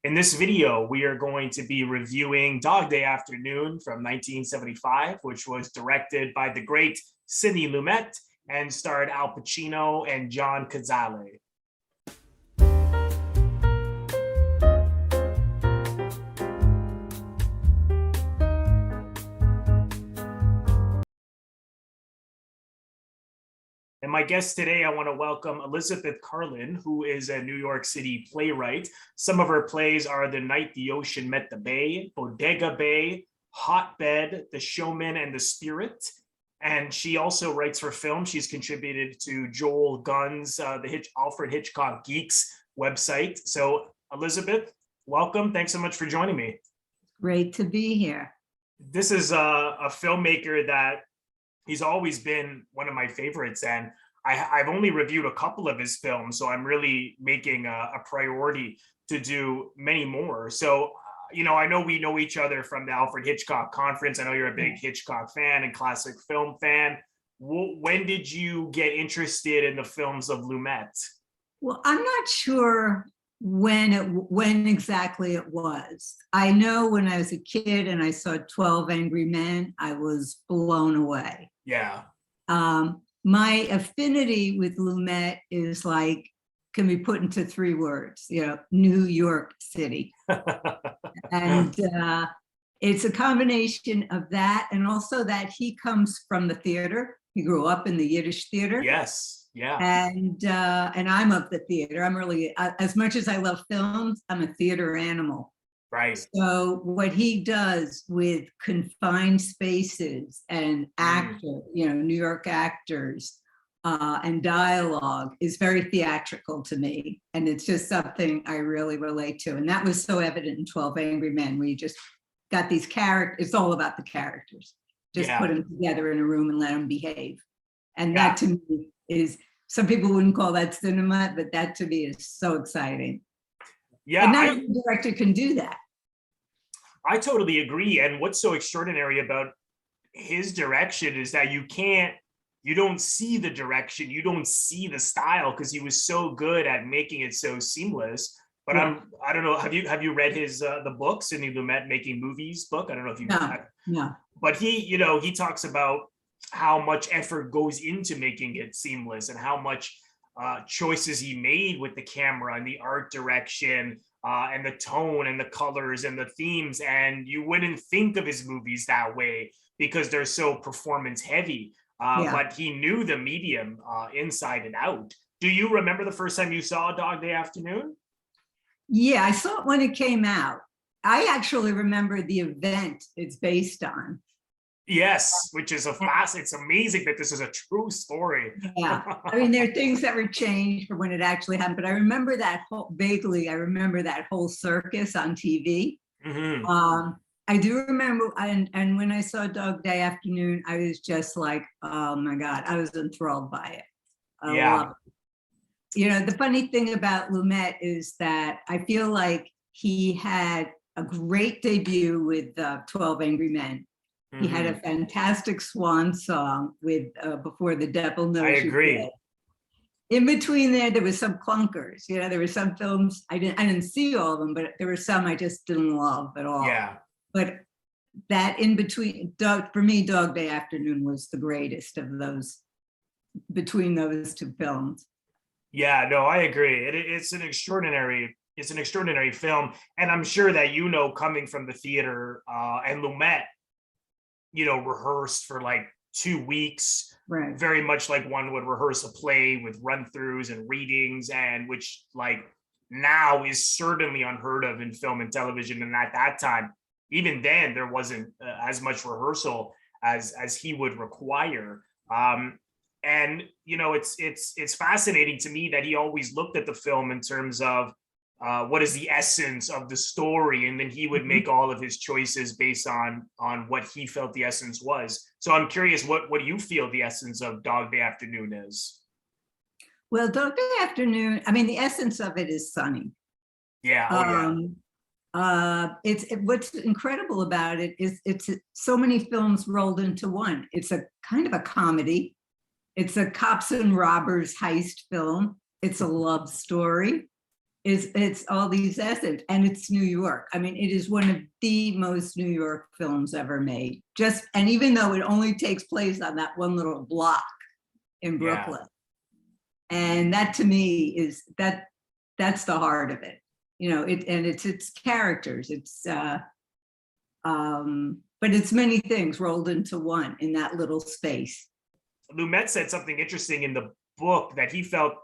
In this video, we are going to be reviewing Dog Day Afternoon from 1975, which was directed by the great Sidney Lumet and starred Al Pacino and John Cazale. And my guest today, I want to welcome Elisabeth Karlin, who is a New York City playwright. Some of her plays are The Night the Ocean Met the Bay, Bodega Bay, Hotbed, The Showman and the Spirit. And she also writes for film. She's contributed to Joel Gunn's Alfred Hitchcock Geeks website. So Elisabeth, welcome. Thanks so much for joining me. Great to be here. This is a filmmaker that he's always been one of my favorites, and I've only reviewed a couple of his films, so I'm really making a priority to do many more. So, I know we know each other from the Alfred Hitchcock Conference. I know you're a big Hitchcock fan and classic film fan. When did you get interested in the films of Lumet? Well, I'm not sure when exactly it was. I know when I was a kid and I saw 12 Angry Men, I was blown away. Yeah. My affinity with Lumet is can be put into 3 words, New York City. And it's a combination of that, and also that he comes from the theater. He grew up in the Yiddish theater. Yes. Yeah. And I'm of the theater. I'm really, as much as I love films, I'm a theater animal. Right. So what he does with confined spaces and New York actors and dialogue is very theatrical to me. And it's just something I really relate to. And that was so evident in 12 Angry Men, where you just got these characters. It's all about the characters. Just put them together in a room and let them behave. And that to me is, some people wouldn't call that cinema, but that to me is so exciting. Yeah. And not every director can do that. I totally agree. And what's so extraordinary about his direction is that you don't see the direction, you don't see the style, because he was so good at making it so seamless. But I don't know, have you read his the book, Sidney Lumet Making Movies book? I don't know if you No. But he talks about how much effort goes into making it seamless, and how much choices he made with the camera and the art direction and the tone and the colors and the themes. And you wouldn't think of his movies that way because they're so performance heavy. But he knew the medium inside and out. Do you remember the first time you saw Dog Day Afternoon? Yeah, I saw it when it came out. I actually remember the event it's based on. Yes, which is it's amazing that this is a true story. Yeah, I mean, there are things that were changed from when it actually happened, but I remember that whole circus on TV. Mm-hmm. I do remember, and when I saw Dog Day Afternoon, I was just like, oh my God, I was enthralled by it. I love it. The funny thing about Lumet is that I feel like he had a great debut with 12 Angry Men. He had a fantastic swan song with Before the Devil Knows. I agree. Dead. In between there was some clunkers. There were some films I didn't see all of them, but there were some I just didn't love at all. Yeah. But that in between, for me, Dog Day Afternoon was the greatest of those, between those 2 films. Yeah, no, I agree. It's an extraordinary film, and I'm sure that coming from the theater and Lumet, rehearsed for 2 weeks, right? Very much like one would rehearse a play with run-throughs and readings, and which now is certainly unheard of in film and television. And at that time, even then, there wasn't as much rehearsal as he would require. And it's fascinating to me that he always looked at the film in terms of what is the essence of the story, and then he would make all of his choices based on what he felt the essence was. So I'm curious, what do you feel the essence of Dog Day Afternoon is? Well, Dog Day Afternoon, I mean, the essence of it is sunny. Yeah. What's incredible about it is it's so many films rolled into one. It's a kind of a comedy. It's a cops and robbers heist film. It's a love story. it's all these assets, and it's New York. I mean, it is one of the most New York films ever made. And even though it only takes place on that one little block in Brooklyn, and that to me is that's the heart of it. It's characters. But it's many things rolled into one in that little space. Lumet said something interesting in the book, that he felt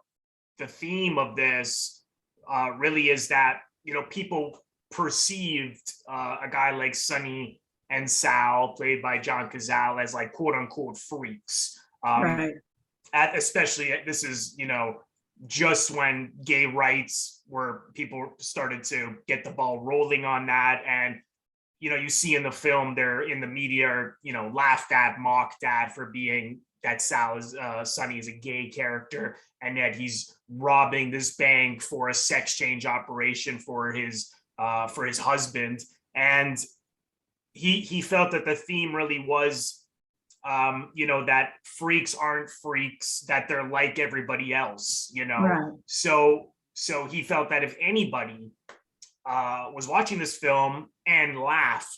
the theme of this really is that, people perceived a guy like Sonny and Sal, played by John Cazale, as like quote unquote freaks. Right. Especially, this is, just when gay rights people started to get the ball rolling on that. And, you see in the film, they're in the media are, laughed at, mocked at for being that Sonny is a gay character, and yet he's robbing this bank for a sex change operation for his husband. And he felt that the theme really was, that freaks aren't freaks, that they're like everybody else, Right. So he felt that if anybody was watching this film and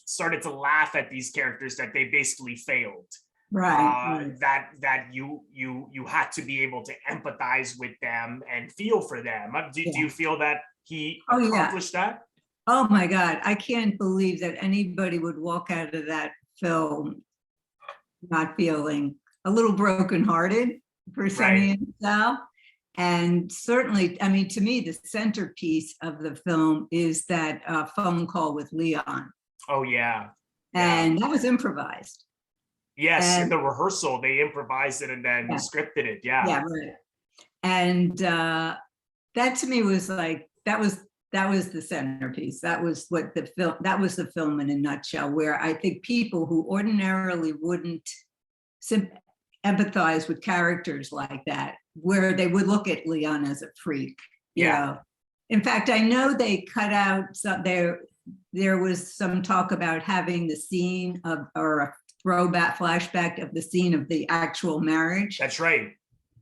started to laugh at these characters, that they basically failed. Right. That you had to be able to empathize with them and feel for them. Do you feel that he accomplished that? Oh my God, I can't believe that anybody would walk out of that film not feeling a little brokenhearted for Sonny and Sal. And certainly, I mean, to me, the centerpiece of the film is that phone call with Leon. Oh yeah. And that was improvised. Yes, in the rehearsal, they improvised it and then scripted it. Yeah. Yeah, right. And that to me was like, that was the centerpiece. That was the film in a nutshell, where I think people who ordinarily wouldn't empathize with characters like that, where they would look at Leon as a freak. You know? In fact, I know they cut out there was some talk about having the scene or a flashback of the scene of the actual marriage. That's right.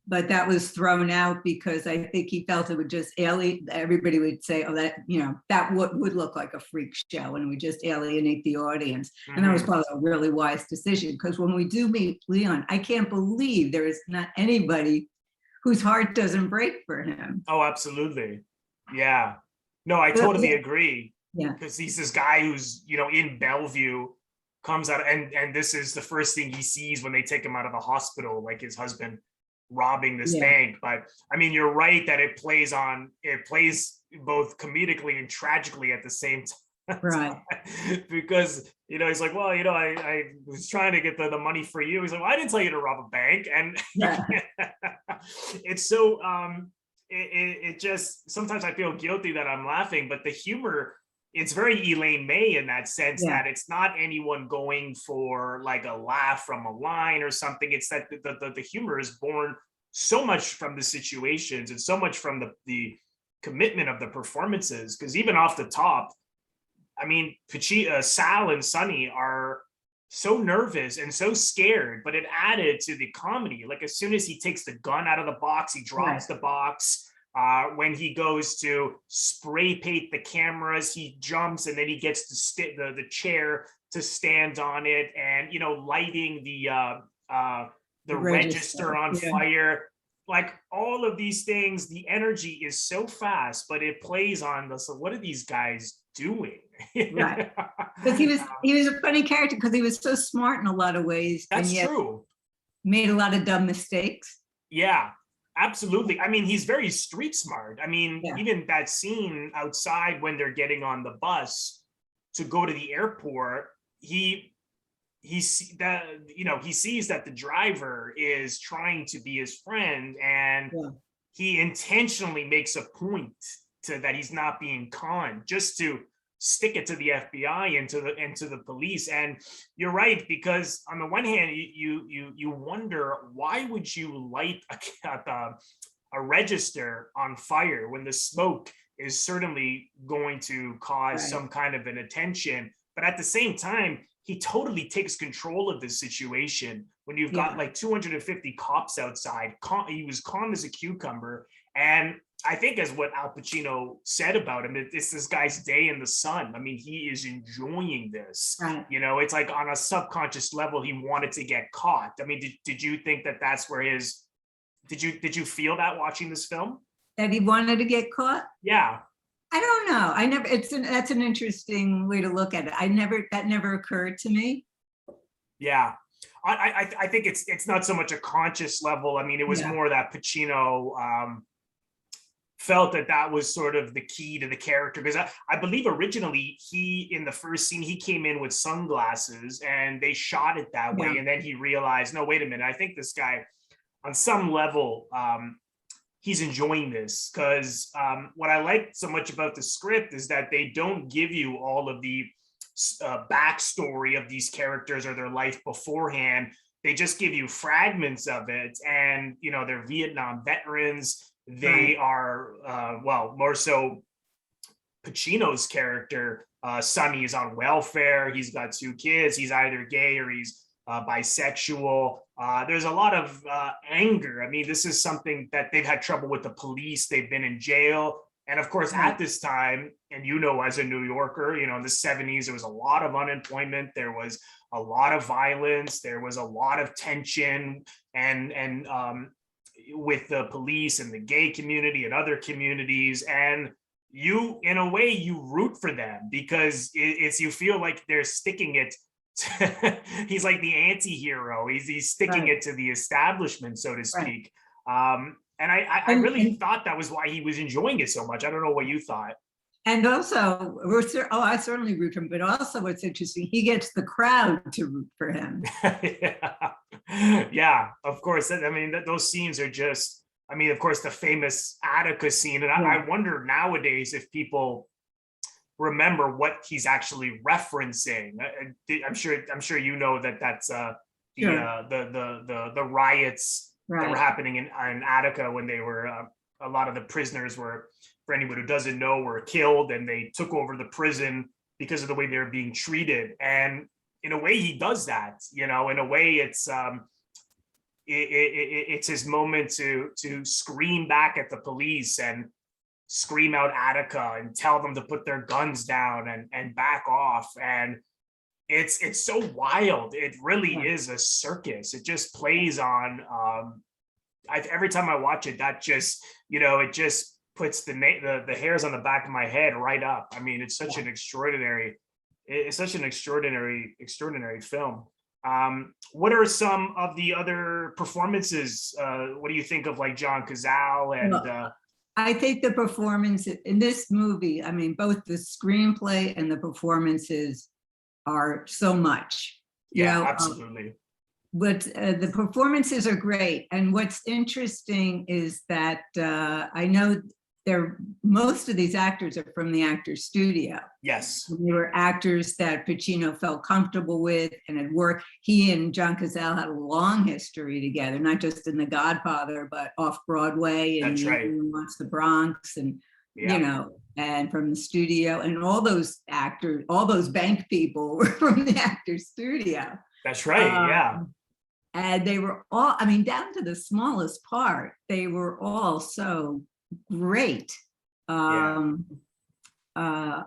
But that was thrown out because I think he felt it would just everybody would say, oh, that would look like a freak show, and it would just alienate the audience. Mm-hmm. And that was probably a really wise decision, because when we do meet Leon, I can't believe there is not anybody whose heart doesn't break for him. Oh, absolutely. Yeah. No, I totally agree. Yeah. Because he's this guy who's, in Bellevue, comes out, and this is the first thing he sees when they take him out of the hospital, like his husband robbing this bank. But I mean, you're right that it plays both comedically and tragically at the same time. Right. Because, he's like, well, I was trying to get the money for you. He's like, well, I didn't tell you to rob a bank. And it's so, it just, sometimes I feel guilty that I'm laughing, but the humor, it's very Elaine May in that sense, that it's not anyone going for like a laugh from a line or something. It's that the humor is born so much from the situations and so much from the commitment of the performances. Because even off the top, I mean, Sal and Sonny are so nervous and so scared, but it added to the comedy. Like as soon as he takes the gun out of the box, he drops the box. When he goes to spray paint the cameras, he jumps and then he gets the chair to stand on it, and lighting the register on fire. Like all of these things, the energy is so fast, but it plays on the. So what are these guys doing? Right. Because he was a funny character because he was so smart in a lot of ways. That's true. Made a lot of dumb mistakes. Yeah. Absolutely. I mean, he's very street smart. I mean, even that scene outside when they're getting on the bus to go to the airport, he sees that the driver is trying to be his friend, and he intentionally makes a point to that he's not being conned, just to stick it to the FBI and to the police. And you're right, because on the one hand, you wonder, why would you light a register on fire when the smoke is certainly going to cause some kind of an attention? But at the same time, he totally takes control of the situation when you've got like 250 cops outside. He was calm as a cucumber, and I think as what Al Pacino said about him, it's this guy's day in the sun. I mean, he is enjoying this. Right. You know, it's like on a subconscious level, he wanted to get caught. I mean, did you think that that's where his, did you feel that watching this film? That he wanted to get caught? Yeah. I don't know. I never, that's an interesting way to look at it. That never occurred to me. Yeah. I think it's not so much a conscious level. I mean, it was more that Pacino felt that was sort of the key to the character, because I believe originally he, in the first scene, he came in with sunglasses and they shot it that way. And then he realized, no, wait a minute, I think this guy on some level, he's enjoying this, because what I like so much about the script is that they don't give you all of the backstory of these characters or their life beforehand. They just give you fragments of it, and you know, they're Vietnam veterans. They are well, more so Pacino's character, Sonny, is on welfare. He's got 2 kids. He's either gay or he's bisexual. There's a lot of anger. I mean, this is something that they've had trouble with the police. They've been in jail. And of course, at this time, and you know, as a New Yorker, you know, in the 70s, there was a lot of unemployment. There was a lot of violence. There was a lot of tension and with the police and the gay community and other communities. And you, in a way, you root for them, because it's you feel like they're sticking it to, he's like the anti-hero. He's sticking it to the establishment, so to speak. And I really thought that was why he was enjoying it so much. I don't know what you thought. And also, I certainly root for him, but also what's interesting, he gets the crowd to root for him. Yeah, of course. I mean, those scenes are just, I mean, of course, the famous Attica scene. And I wonder nowadays if people remember what he's actually referencing. I'm sure you know that's the riots that were happening in Attica when they were a lot of the prisoners were, for anyone who doesn't know, were killed, and they took over the prison because of the way they were being treated. And in a way, he does that. You know, in a way, it's his moment to scream back at the police and scream out Attica and tell them to put their guns down and back off. And it's so wild. It really is a circus. It just plays on. Every time I watch it, that just, you know, it just puts the hairs on the back of my head right up. I mean, it's such an extraordinary film. What are some of the other performances? What do you think of like John Cazale and? I think the performance in this movie, I mean, both the screenplay and the performances are so much. Yeah, absolutely. But the performances are great. And what's interesting is that I know most of these actors are from the Actors Studio. Yes. They were actors that Pacino felt comfortable with and had worked. He and John Cazale had a long history together, not just in The Godfather, but off Broadway and Wants the Bronx, and you know, and from the studio. And all those actors, all those bank people were from the Actors Studio. That's right. And they were all, I mean, down to the smallest part, they were all so great. I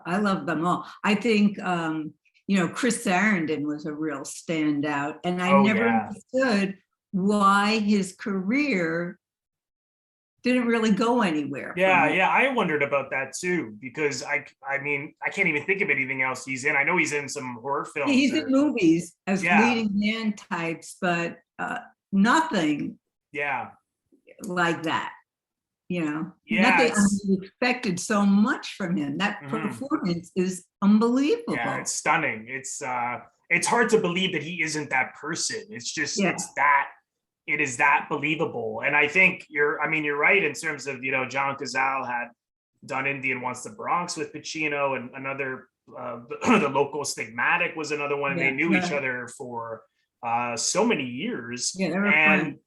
love them all. I think, you know, Chris Sarandon was a real standout, and I never understood why his career didn't really go anywhere. I wondered about that too, because I mean, I can't even think of anything else he's in. I know he's in some horror films. He's in movies as leading man types, but nothing like that. You know, nothing. I expected so much from him. That performance is unbelievable. Yeah, it's stunning. It's hard to believe that he isn't that person. It's just it is that believable. And I think you're right in terms of, you know, John Cazale had done Indian Wants the Bronx with Pacino, and another The Local Stigmatic was another one. They knew each other for so many years. Yeah, they were friends.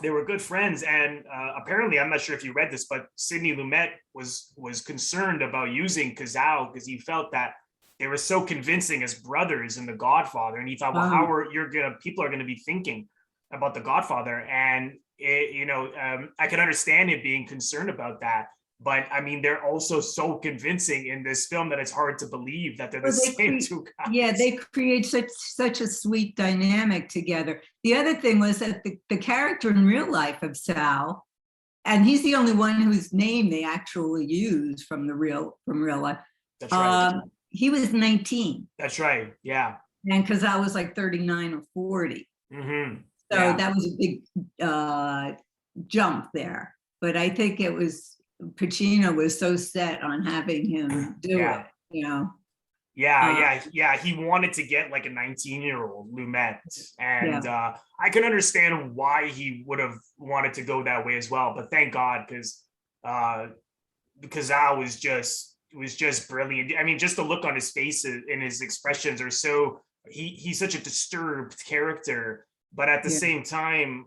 They were good friends, and apparently, I'm not sure if you read this, but Sidney Lumet was concerned about using Cazale because he felt that they were so convincing as brothers in The Godfather, and he thought, well, people are gonna be thinking about The Godfather? And I can understand it being concerned about that. But I mean, they're also so convincing in this film that it's hard to believe that they're the same two guys. Yeah, they create such a sweet dynamic together. The other thing was that the character in real life of Sal, and he's the only one whose name they actually use from real life. That's right. He was 19. That's right. Yeah. And Cazale was like 39 or 40. Mm-hmm. So that was a big jump there. But I think it was Pacino was so set on having him do it, you know. Yeah. He wanted to get like a 19-year-old Lumet, and I can understand why he would have wanted to go that way as well. But thank God, because Al was just brilliant. I mean, just the look on his face and his expressions are so. He's such a disturbed character, but at the same time,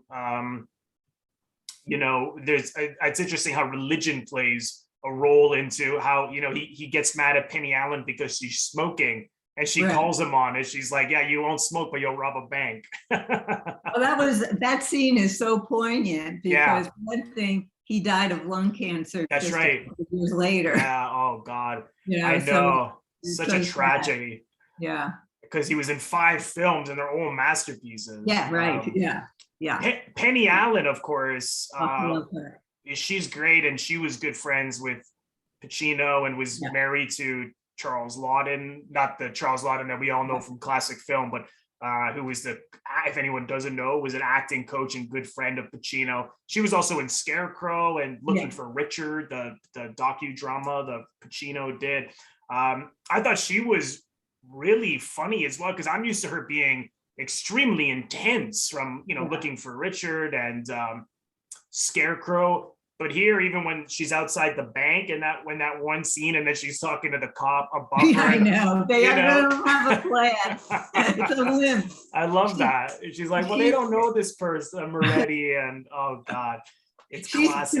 it's interesting how religion plays a role into how, he gets mad at Penny Allen because she's smoking, and she calls him on it. She's like, yeah, you won't smoke, but you'll rob a bank. Well, that scene is so poignant because one thing, he died of lung cancer. That's right. A couple years later. Yeah. Oh God. I know. Such a tragedy. Yeah. Because he was in 5 films and they're all masterpieces. Yeah. Right. Yeah. Penny Allen, of course. I love her. She's great, and she was good friends with Pacino and was married to Charles Laughton, not the Charles Laughton that we all know from classic film, but who was if anyone doesn't know, was an acting coach and good friend of Pacino. She was also in Scarecrow and Looking for Richard, the docudrama that Pacino did. I thought she was really funny as well, because I'm used to her being extremely intense from Looking for Richard and Scarecrow. But here, even when she's outside the bank and when that one scene, and then she's talking to the cop above her. I know. They don't have a plan. It's a whim. I love that. She's like, well, they don't know this person, Moretti, and oh God, it's classic.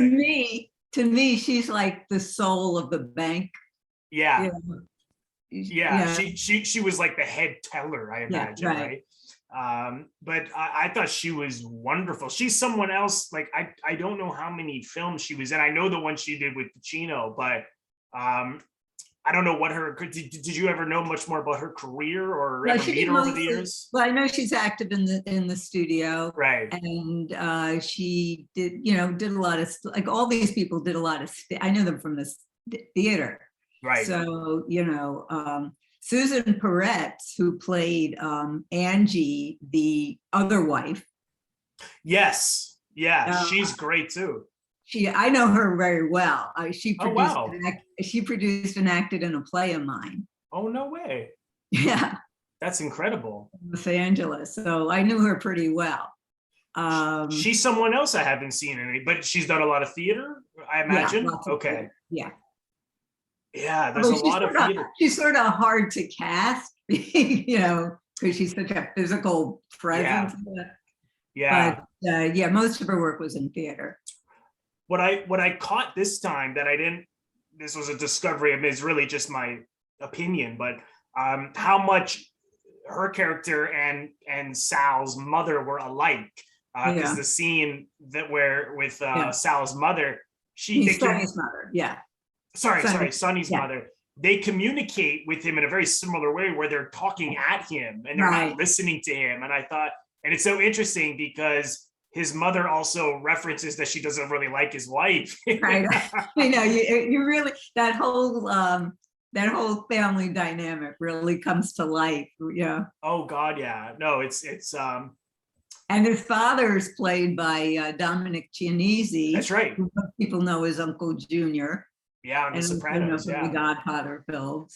To me, she's like the soul of the bank. Yeah. She was like the head teller, I imagine, right? But I thought she was wonderful. She's someone else, like I don't know how many films she was in. I know the one she did with Pacino, but I don't know what did you ever know much more about her career or ever meet her over the years? Well, I know she's active in the studio, right? And she did a lot of, like, all these people did a lot of I know them from this theater, right? So Susan Peretz, who played Angie, the other wife. Yes, she's great too. I know her very well. She produced and acted in a play of mine. Oh, no way. Yeah. That's incredible. Los Angeles. So I knew her pretty well. She's someone else I haven't seen any, but she's done a lot of theater, I imagine. Okay. Yeah. Yeah, there's a lot of theater. She's sort of hard to cast, because she's such a physical presence. Yeah. But most of her work was in theater. What I caught this time that I didn't, this was a discovery, I mean, it's really just my opinion, but how much her character and Sal's mother were alike. Because the scene with Sal's mother, Sonny's mother, Sonny's mother, they communicate with him in a very similar way, where they're talking at him and they're not listening to him. And I thought, and it's so interesting because his mother also references that she doesn't really like his wife. Right. You really, that whole family dynamic really comes to life. Yeah. Oh God, yeah. No, it's and his father is played by Dominic Chianese. That's right. Who people know as Uncle Junior. Yeah, on The Sopranos. The Godfather films.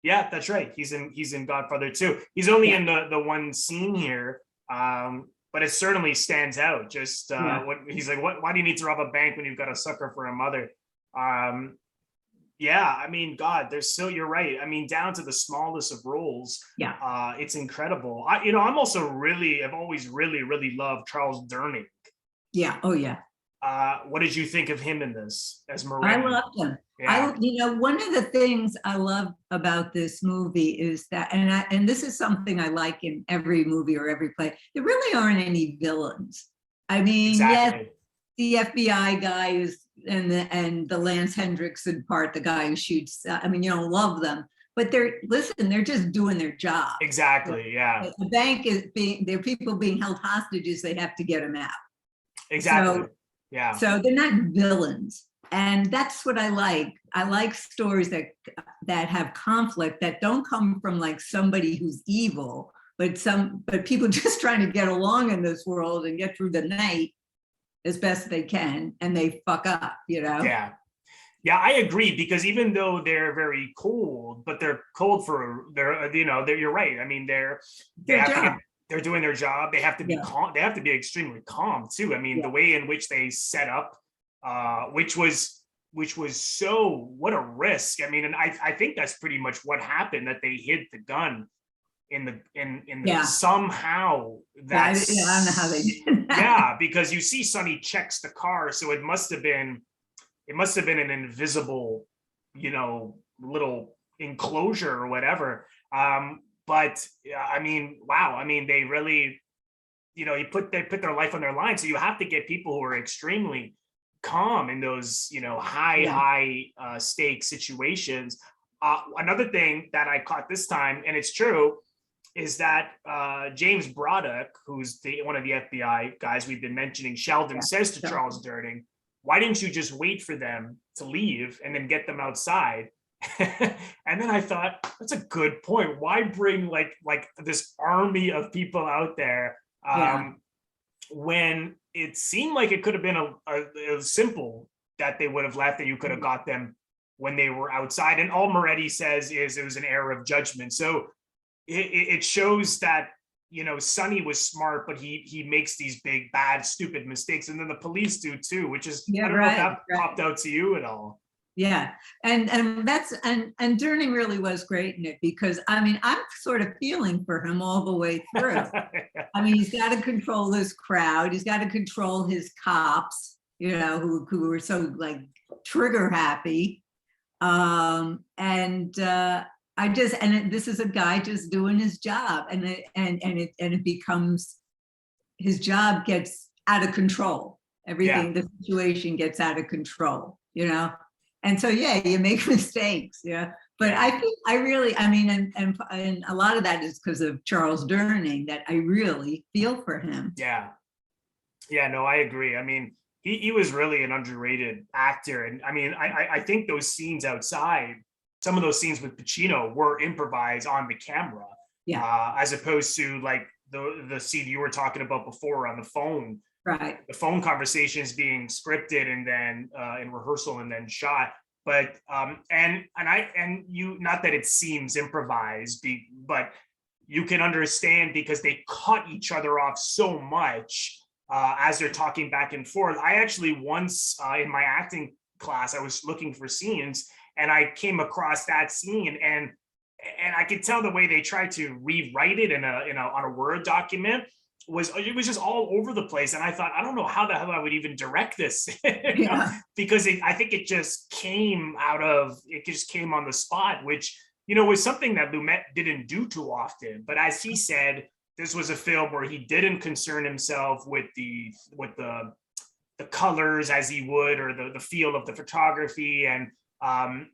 Yeah, that's right. He's in Godfather too. He's only in the one scene here, but it certainly stands out. Just what he's like. Why do you need to rob a bank when you've got a sucker for a mother? I mean, God, you're right. I mean, down to the smallest of roles. Yeah. It's incredible. I've always really loved Charles Durning. Yeah. Oh yeah. What did you think of him in this as Moretti? I loved him. Yeah. One of the things I love about this movie is that, and this is something I like in every movie or every play, there really aren't any villains. I mean, the FBI guy who's and the Lance Hendrickson part, the guy who shoots. I mean, you don't love them, but they're just doing their job. Exactly. Yeah. The bank is there are people being held hostages. They have to get them out. Exactly. So, yeah. So they're not villains. And that's what I like. I like stories that have conflict, that don't come from like somebody who's evil, but people just trying to get along in this world and get through the night as best they can, and they fuck up, Yeah. Yeah, I agree, because even though they're very cold, but they're cold for you're right. I mean, they're doing their job. They have to be calm. They have to be extremely calm too. I mean, the way in which they set up, which was so, what a risk. I mean, and I think that's pretty much what happened, that they hid the gun in the somehow. That's I don't know how they did that. Yeah, because you see Sonny checks the car, so it must have been an invisible, little enclosure or whatever. But I mean, wow. I mean, they really, they put their life on their line. So you have to get people who are extremely calm in those, high stake situations. Another thing that I caught this time, and it's true, is that James Braddock, who's one of the FBI guys we've been mentioning, Sheldon says to Charles Durning, "Why didn't you just wait for them to leave and then get them outside?" And then I thought, that's a good point. Why bring like this army of people out there when it seemed like it could have been a simple that they would have left, that you could have got them when they were outside. And all Moretti says is it was an error of judgment. So it shows that, Sonny was smart, but he makes these big, bad, stupid mistakes. And then the police do too, which is, I don't know if that popped out to you at all. Yeah. And Durning really was great in it, because I mean, I'm sort of feeling for him all the way through. I mean, he's got to control this crowd. He's got to control his cops, who are so like trigger happy. This is a guy just doing his job, and it becomes, his job gets out of control. Everything, the situation gets out of control, and so you make mistakes, But I think and a lot of that is because of Charles Durning, that I really feel for him. Yeah, no, I agree. I mean, he was really an underrated actor, and I mean, I think those scenes outside, some of those scenes with Pacino, were improvised on the camera, as opposed to like the scene you were talking about before on the phone. Right. The phone conversations being scripted and then in rehearsal and then shot. But and you, not that it seems improvised, but you can understand because they cut each other off so much as they're talking back and forth. I actually once in my acting class, I was looking for scenes, and I came across that scene, and I could tell the way they tried to rewrite it on a Word document was just all over the place. And I thought, I don't know how the hell I would even direct this, because I think it just came on the spot, which, was something that Lumet didn't do too often. But as he said, this was a film where he didn't concern himself with the colors as he would, or the feel of the photography, and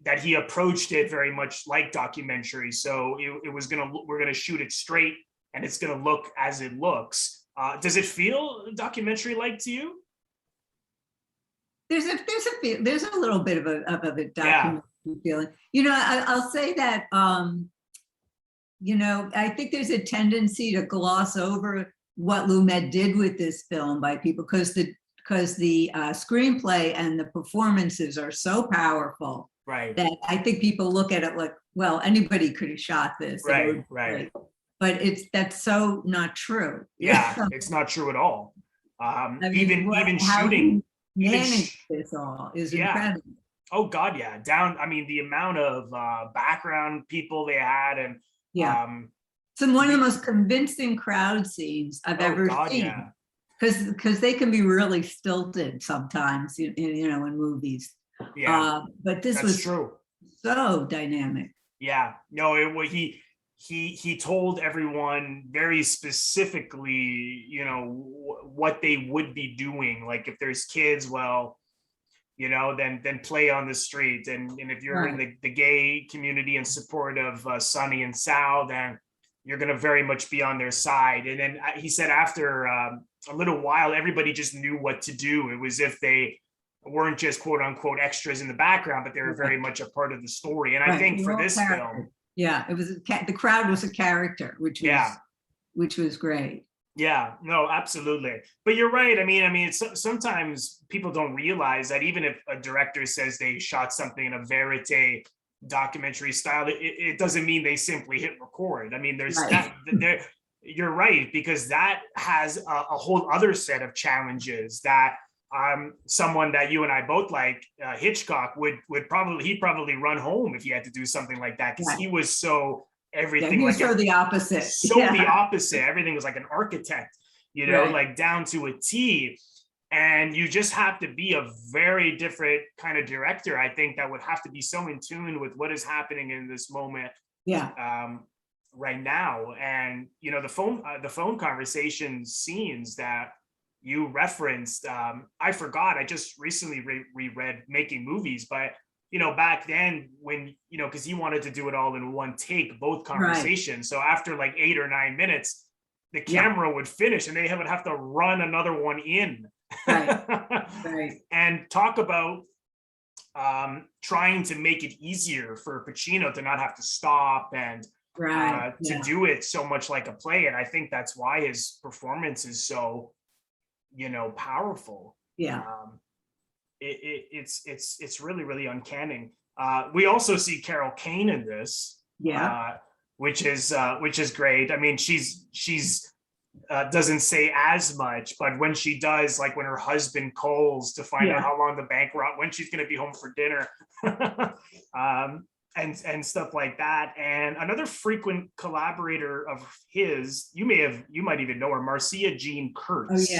that he approached it very much like documentary. So we're gonna shoot it straight, and it's gonna look as it looks. Does it feel documentary like to you? There's a little bit of a documentary feeling. I'll say that I think there's a tendency to gloss over what Lumet did with this film by people, because the screenplay and the performances are so powerful, right, that I think people look at it like, well, anybody could have shot this. Right. But that's so not true. Yeah, it's not true at all. Even shooting, manage this all is incredible. Oh God, yeah. The amount of background people they had, and some one of the most convincing crowd scenes I've ever seen. Yeah. Because they can be really stilted sometimes, in movies. Yeah, but this was true. So dynamic. Yeah, no, he told everyone very specifically, what they would be doing. Like if there's kids, well, then play on the street. And if you're in the gay community in support of Sonny and Sal, then you're going to very much be on their side. And then he said after a little while, everybody just knew what to do. It was if they weren't just quote unquote extras in the background, but they were very much a part of the story. And I think for this film, it was the crowd was a character, which was great. Yeah, no, absolutely. But you're right. I mean, it's, sometimes people don't realize that even if a director says they shot something in a verite documentary style, it doesn't mean they simply hit record. I mean, there's you're right, because that has a whole other set of challenges that someone that you and I both like, Hitchcock, would probably run home if he had to do something like that, because he was so everything, like the opposite. The opposite. Everything was like an architect, like down to a T. And you just have to be a very different kind of director, I think, that would have to be so in tune with what is happening in this moment right now. And the phone conversation scenes that you referenced, I forgot, I just recently reread Making Movies, but back then when, because he wanted to do it all in one take, both conversations. So after like 8 or 9 minutes, the camera would finish and they would have to run another one in. And talk about trying to make it easier for Pacino to not have to stop and to do it so much like a play. And I think that's why his performance is so, powerful. It's really, really uncanny. We also see Carol Kane in this, which is great. I mean, she's doesn't say as much, but when she does, like when her husband calls to find out how long the bank rob, when she's going to be home for dinner, and stuff like that. And another frequent collaborator of his, you might even know her, Marcia Jean Kurtz.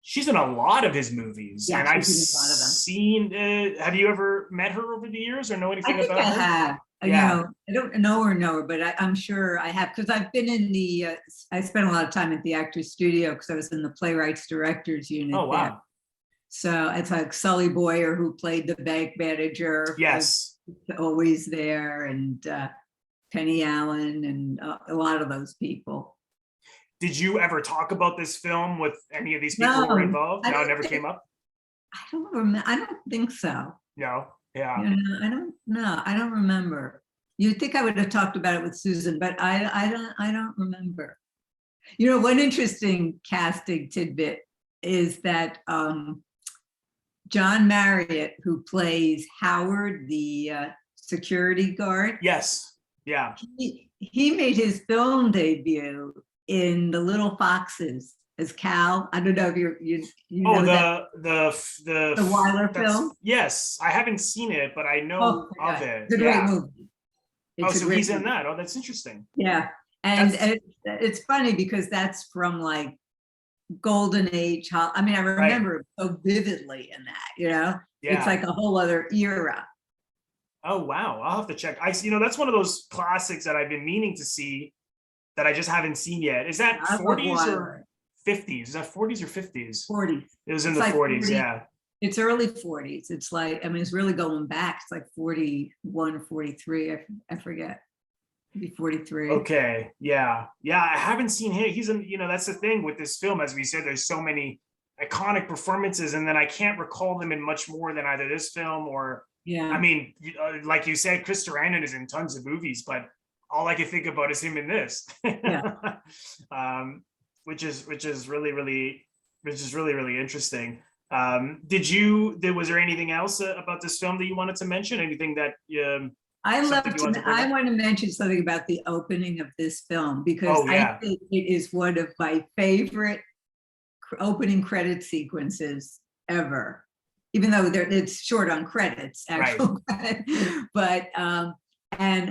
She's in a lot of his movies, and I've seen. Have you ever met her over the years, or know anything about her? I have. I don't know her, but I'm sure I have, because I've been in I spent a lot of time at the Actors Studio because I was in the Playwrights Directors Unit. Oh, wow. There. So it's like Sully Boyer, who played the bank manager. Yes. Always there, and Penny Allen, and a lot of those people. Did you ever talk about this film with any of these people who were involved? No, it never came up? I don't remember. I don't think so. No. Yeah. I don't know. I don't remember. You'd think I would have talked about it with Susan, but I don't remember. One interesting casting tidbit is that John Marriott, who plays Howard, the security guard. Yes. Yeah. He made his film debut in The Little Foxes as Cal. I don't know if you know the Weiler film. Yes, I haven't seen it, but I know of it. It's a great movie. So he's in that. Oh, that's interesting. Yeah, and it's funny because that's from like Golden Age. I mean, I remember it so vividly in that. It's like a whole other era. Oh wow, I'll have to check. That's one of those classics that I've been meaning to see that I just haven't seen yet. Is that 40s or 50s? Is that 40s or 50s? 40s. It was in the 40s, yeah. It's early 40s. It's like, it's really going back. It's like 41 or 43. I forget. Maybe 43. Okay, yeah. I haven't seen him. He's in, that's the thing with this film. As we said, there's so many iconic performances, and then I can't recall them in much more than either this film or, I mean, like you said, Chris Sarandon is in tons of movies, but all I can think about is him in this. Which is really, really interesting. Was there anything else about this film that you wanted to mention? Anything that I want to mention something about the opening of this film, because I think it is one of my favorite opening credit sequences ever, even though it's short on credits, actual credit. But and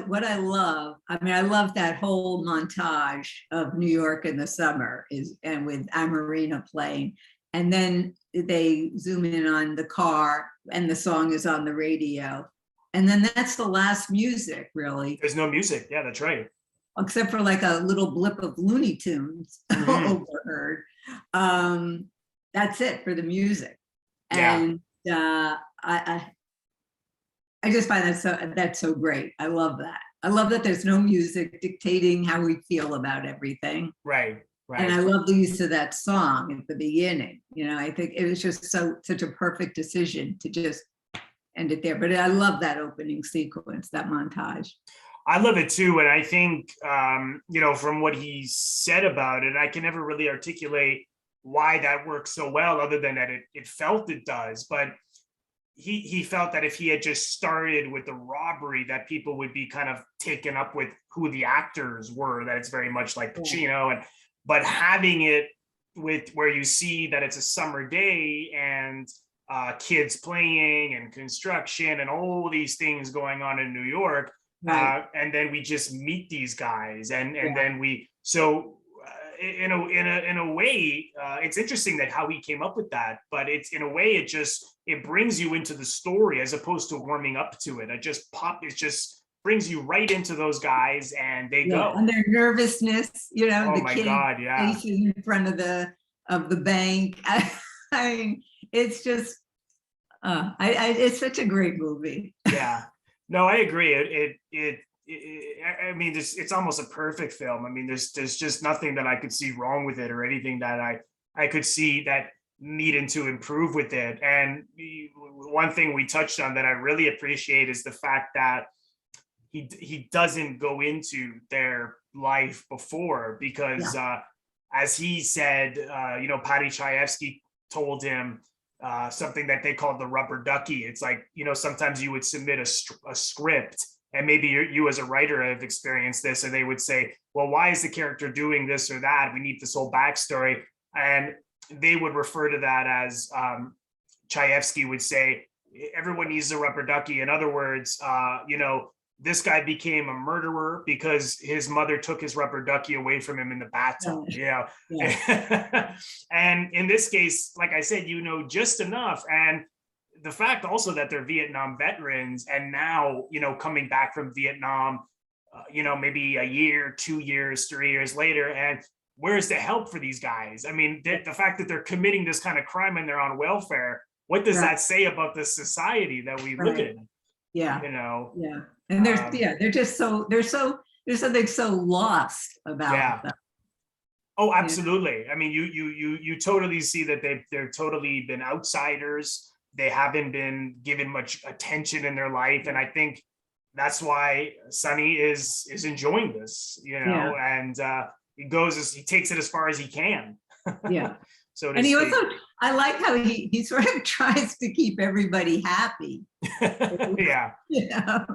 what I love, I love that whole montage of New York in the summer and with Amarina playing, and then they zoom in on the car and the song is on the radio. And then that's the last music, really, There's no music. Yeah, that's right. except for like a little blip of Looney Tunes overheard. That's it for the music. Yeah. And I just find that's so great. I love that. I love that there's no music dictating how we feel about everything. Right. And I Right. love the use of that song at the beginning. You know, I think it was just such a perfect decision to just end it there. But I love that opening sequence, that montage. I love it too. And I think, you know, from what he said about it, I can never really articulate why that works so well, other than that it felt it does. But he felt that if he had just started with the robbery, that people would be kind of taken up with who the actors were, that it's very much like Pacino. And but having it with where you see that it's a summer day and kids playing and construction and all these things going on in New York. Right. And then we just meet these guys, and then we in a way, it's interesting that how he came up with that, but it's in a way it brings you into the story as opposed to warming up to it. It just brings you right into those guys, and they go. And their nervousness, you know, Oh the my kid God, yeah. faces in front of the bank. I mean, it's just it's such a great movie. Yeah. No, I agree. I mean, it's almost a perfect film. I mean, there's just nothing that I could see wrong with it, or anything that I could see that needing to improve with it. And one thing we touched on that I really appreciate is the fact that he doesn't go into their life before, because as he said, you know, Patty Chayefsky told him something that they called the rubber ducky. It's like, you know, sometimes you would submit a script, and maybe you as a writer have experienced this, and they would say, well, why is the character doing this or that? We need this whole backstory. And they would refer to that as, Chayefsky would say, everyone needs a rubber ducky. In other words, you know, this guy became a murderer because his mother took his rubber ducky away from him in the bathtub. Yeah. And in this case, like I said, you know, just enough. And the fact also that they're Vietnam veterans, and now, you know, coming back from Vietnam, you know, maybe a year, 2 years, 3 years later, and where's the help for these guys? I mean, the fact that they're committing this kind of crime and they're on welfare, what does that say about the society that we live in? Yeah. You know? Yeah. And they're just there's something so lost about them. Oh, absolutely. I mean, you totally see that they're totally been outsiders. They haven't been given much attention in their life. And I think that's why Sonny is enjoying this, you know, and he takes it as far as he can. Yeah. So and he also, I like how he sort of tries to keep everybody happy. Yeah. You know?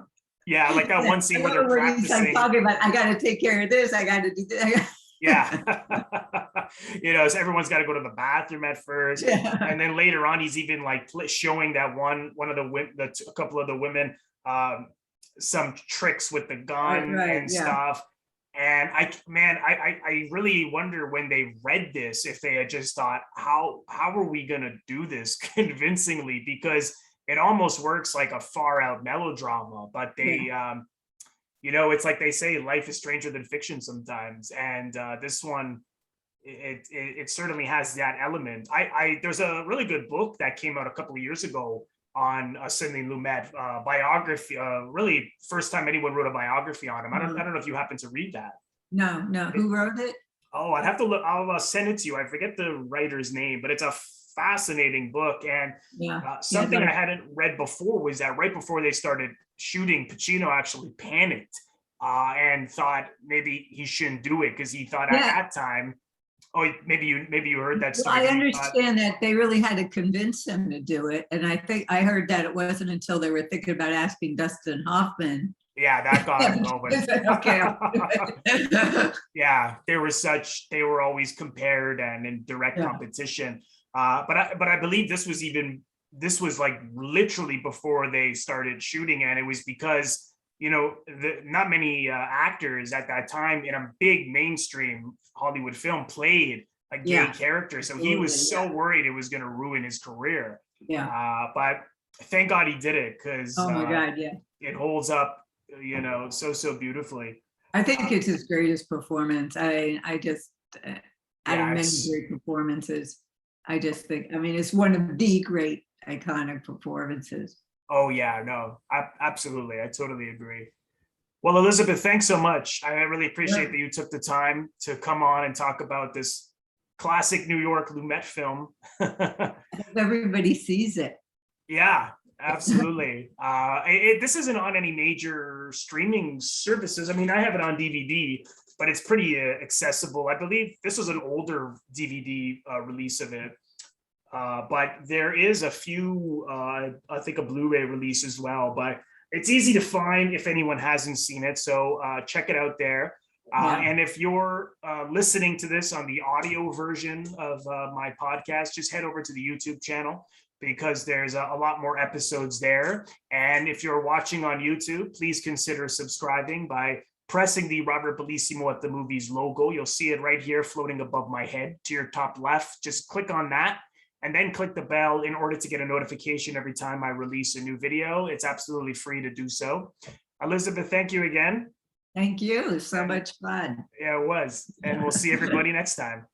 Yeah, like that one scene where they're practicing. He's like talking about, I got to take care of this, I got to do this. Yeah. You know, so everyone's got to go to the bathroom at first. And then later on, he's even like showing that one of a couple of the women some tricks with the gun and stuff. And I really wonder when they read this, if they had just thought, how are we going to do this convincingly? Because it almost works like a far out melodrama, but they, you know, it's like they say, life is stranger than fiction sometimes. And this one, it certainly has that element. There's a really good book that came out a couple of years ago on Sidney Lumet, biography, really first time anyone wrote a biography on him. I don't know if you happen to read that. No. Who wrote it? Oh, I'd have to look. I'll send it to you. I forget the writer's name, but it's a fascinating book. And something I hadn't read before was that right before they started shooting, Pacino actually panicked and thought maybe he shouldn't do it, because he thought at that time, oh, maybe you heard that story. Well, I understand that they really had to convince him to do it. And I think I heard that it wasn't until they were thinking about asking Dustin Hoffman. Yeah, that got him going. Okay. Yeah, they were always compared and in direct competition. But I believe this was like literally before they started shooting, and it was because, you know, not many actors at that time in a big mainstream Hollywood film played a gay character, so he was so worried it was going to ruin his career. But Thank God he did it, because Oh my God, yeah. it holds up, so beautifully. I think it's his greatest performance. I just, out of Yeah, many great performances, I just think, I mean, it's one of the great iconic performances. oh yeah, no, absolutely, I totally agree. Well, Elisabeth, thanks so much. I really appreciate that you took the time to come on and talk about this classic New York Lumet film. Everybody sees it. Yeah, absolutely. This isn't on any major streaming services. I mean, I have it on DVD, but it's pretty accessible. I believe this was an older DVD release of it. But there is a few, I think a Blu-ray release as well, but it's easy to find if anyone hasn't seen it. So check it out there. And if you're listening to this on the audio version of my podcast, just head over to the YouTube channel, because there's a lot more episodes there. And if you're watching on YouTube, please consider subscribing by pressing the Robert Bellissimo at the Movies logo. You'll see it right here floating above my head to your top left. Just click on that and then click the bell in order to get a notification every time I release a new video. It's absolutely free to do so. Elisabeth, thank you again. Thank you. So much fun. Yeah, it was. And we'll see everybody next time.